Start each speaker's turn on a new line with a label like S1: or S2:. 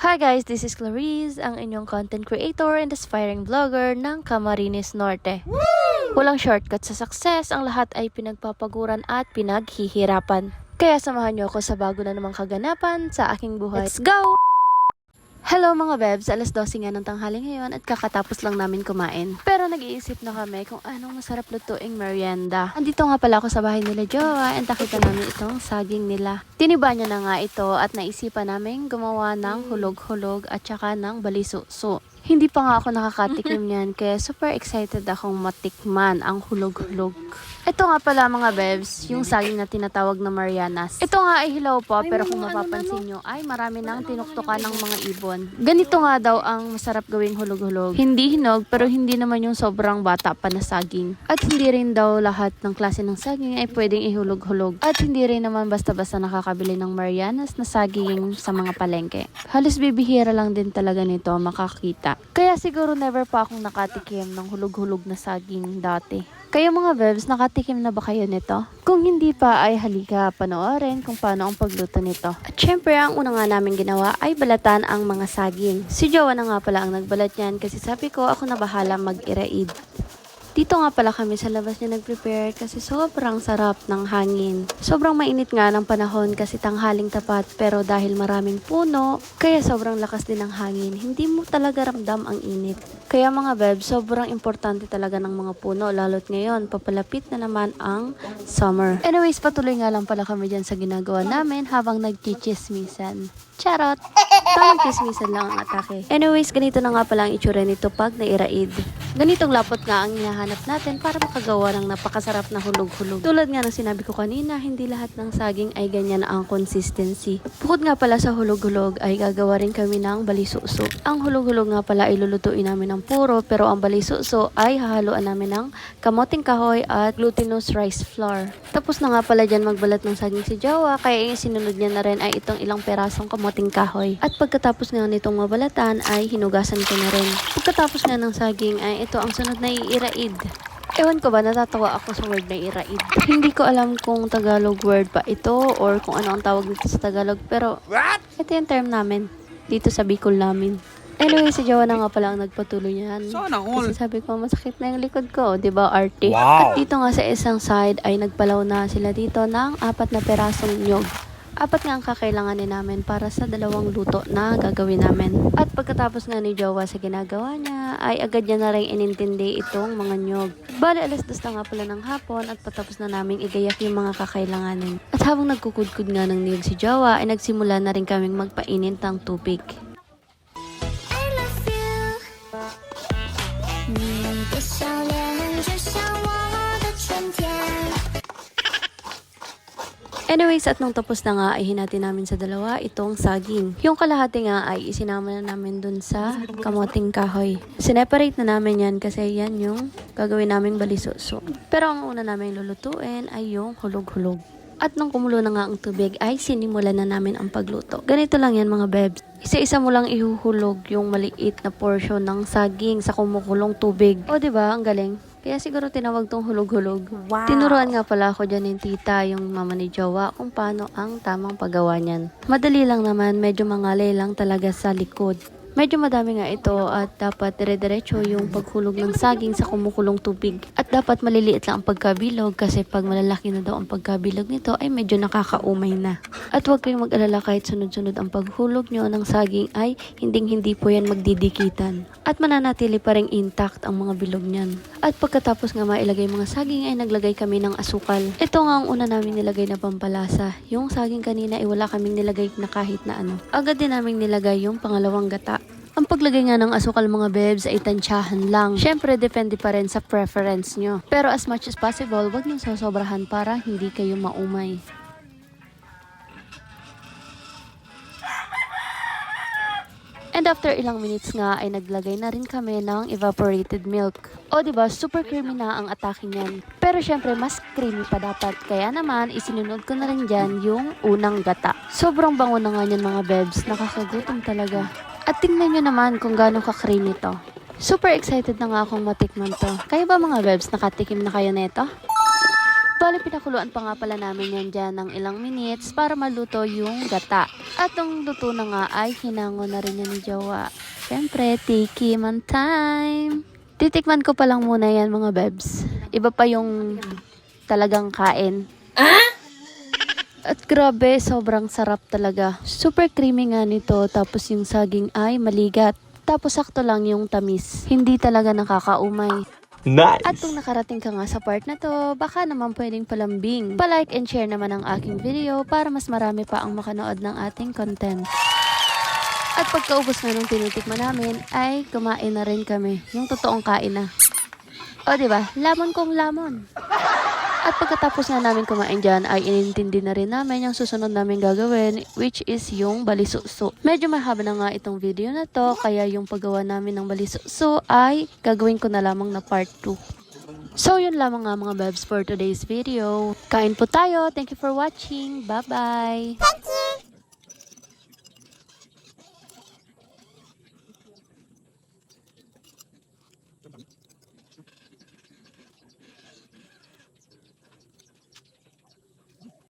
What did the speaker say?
S1: Hi guys, this is Clarice, ang inyong content creator and aspiring vlogger ng Camarines Norte. Walang shortcut sa success, ang lahat ay pinagpapaguran at pinaghihirapan. Kaya samahan niyo ako sa bago na namang kaganapan sa aking buhay. Let's go! Hello mga bebs, alas 12 nga ng tanghali ngayon at kakatapos lang namin kumain. Pero nag-iisip na kami kung anong masarap lutuing merienda. Andito nga pala ako sa bahay nila Jowa and nakita namin itong saging nila. Tiniba niya na nga ito at naisipan namin gumawa ng hulog-hulog at saka ng balisuso. Hindi pa nga ako nakakatikim niyan kaya super excited akong matikman ang hulog-hulog. Ito nga pala mga bebs, yung saging na tinatawag na Marianas. Ito nga ay hilaw pa pero kung mapapansin nyo ay marami nang tinuktukan ng mga ibon. Ganito nga daw ang masarap gawing hulog-hulog. Hindi hinog pero hindi naman yung sobrang bata pa na saging. At hindi rin daw lahat ng klase ng saging ay pwedeng ihulog-hulog. At hindi rin naman basta-basta nakakabili ng Marianas na saging sa mga palengke. Halos bibihira lang din talaga nito makakita. Kaya siguro never pa akong nakatikim ng hulog-hulog na saging dati. Kayo mga bebs, nakatikim na ba kayo nito? Kung hindi pa ay halika panoorin kung paano ang pagluto nito. At syempre ang una nga namin ginawa ay balatan ang mga saging. Si Jowa na nga pala ang nagbalat niyan kasi sabi ko ako na bahala mag-iraid. Dito nga pala kami sa labas niya nag-prepare kasi sobrang sarap ng hangin. Sobrang mainit nga ng panahon kasi tanghaling tapat pero dahil maraming puno, kaya sobrang lakas din ng hangin. Hindi mo talaga ramdam ang init. Kaya mga beb, sobrang importante talaga ng mga puno lalo't ngayon, papalapit na naman ang summer. Anyways, patuloy nga lang pala kami dyan sa ginagawa namin habang nagchichismisan. Charot! Tamang chismisan lang ang atake. Anyways, ganito na nga pala ang itsura nito pag nairaid. Ganitong lapot nga ang hinahanap natin para makagawa ng napakasarap na hulog-hulog. Tulad nga ng sinabi ko kanina, hindi lahat ng saging ay ganyan ang consistency. Bukod nga pala sa hulog-hulog ay gagawa rin kami ng balisuso. Ang hulog-hulog nga pala ay lulutuin namin ng puro pero ang balisuso ay hahaluan namin ng kamoting kahoy at glutinous rice flour. Tapos na nga pala dyan magbalat ng saging si Jowa kaya yung sinunod niya na rin ay itong ilang perasong kamoting kahoy. At pagkatapos nga nitong mabalatan ay hinugasan ko na rin. Pagkatapos nga ng saging ay ito ang sunod na iiraid. Ewan ko ba, natatawa ako sa word na iraid. Hindi ko alam kung Tagalog word pa ito or kung ano ang tawag nito sa Tagalog. Pero ito yung term namin dito sa Bicol namin. Anyway, si Jowa na nga pala ang nagpatuloy niyan. Kasi sabi ko, masakit na yung likod ko. Diba, arte?
S2: Wow.
S1: At dito nga sa isang side ay nagpalaw na sila dito ng 4 na perasong nyog. 4 nga ang kakailanganin namin para sa 2 luto na gagawin namin. At pagkatapos nga ni Jowa sa ginagawa niya, ay agad niya na rin inintindi itong mga nyog. Bale, alas 2 na nga pala ng hapon at patapos na naming igayak yung mga kakailanganin. At habang nagkukudkud nga ng niyog si Jowa, ay nagsimula na rin kaming magpainit ng tubig. Anyways, at nung tapos na nga ay hinati namin sa 2 itong saging. Yung kalahati nga ay isinama na namin dun sa kamoting kahoy. Sineparate na namin yan kasi yan yung gagawin naming balisuso. Pero ang una namin lulutuin ay yung hulog-hulog. At nung kumulo na nga ang tubig ay sinimulan na namin ang pagluto. Ganito lang yan mga bebs. Isa-isa mo lang ihuhulog yung maliit na portion ng saging sa kumukulong tubig. O diba, ang galing. Kaya siguro tinawag tong hulog-hulog.
S2: Wow.
S1: Tinuruan nga pala ako dyan ng tita, yung mama ni Jowa, kung paano ang tamang paggawa niyan. Madali lang naman, medyo mangalay lang talaga sa likod. Medyo madami nga ito at dapat dire-diretso yung paghulog ng saging sa kumukulong tubig. At dapat maliliit lang ang pagkabilog kasi pag malalaki na daw ang pagkabilog nito ay medyo nakakaumay na. At huwag kayong mag-alala kahit sunod-sunod ang paghulog nyo ng saging ay hindi po yan magdidikitan. At mananatili pa rin intact ang mga bilog niyan. At pagkatapos nga mailagay mga saging ay naglagay kami ng asukal. Ito nga ang una namin nilagay na pampalasa. Yung saging kanina ay wala kaming nilagay na kahit na ano. Agad din namin nilagay yung pangalawang gata. Ang paglagay nga ng asukal mga bebs ay tansyahan lang. Syempre, depende pa rin sa preference nyo. Pero as much as possible, wag nyo sosobrahan para hindi kayo maumay. And after ilang minutes nga ay naglagay na rin kami ng evaporated milk. O diba, super creamy na ang atake niyan. Pero syempre, mas creamy pa dapat. Kaya naman, isinunod ko na rin dyan yung unang gata. Sobrang bango na nga niyan mga bebs. Nakakagutom talaga. At tingnan nyo naman kung gaano ka-creamy to. Super excited na nga akong matikman to. Kayo ba mga bebs, nakatikim na kayo neto? Bali, pinakuluan pa nga pala namin yan dyan ng ilang minutes para maluto yung gata. At nung luto na nga ay hinango na rin yan ni Jowa. Siyempre, tikiman time. Titikman ko pa lang muna yan mga bebs. Iba pa yung talagang kain. At grabe, sobrang sarap talaga. Super creamy nga nito, tapos yung saging ay maligat. Tapos sakto lang yung tamis. Hindi talaga nakakaumay.
S2: Nice!
S1: At kung nakarating ka nga sa part na to, baka naman pwedeng palambing. Pa-like and share naman ang aking video para mas marami pa ang makanood ng ating content. At pagkaubos nga nung tinitikman namin, ay kumain na rin kami. Yung totoong kain na. O diba? Lamon kong lamon. At pagkatapos nga namin kumain dyan, ay inintindi na rin namin yung susunod namin gagawin, which is yung balisuso. Medyo mahaba na nga itong video na to, kaya yung paggawa namin ng balisuso ay gagawin ko na lamang na part 2. So yun lamang nga mga bebs for today's video. Kain po tayo. Thank you for watching. Bye-bye!
S3: Thank you!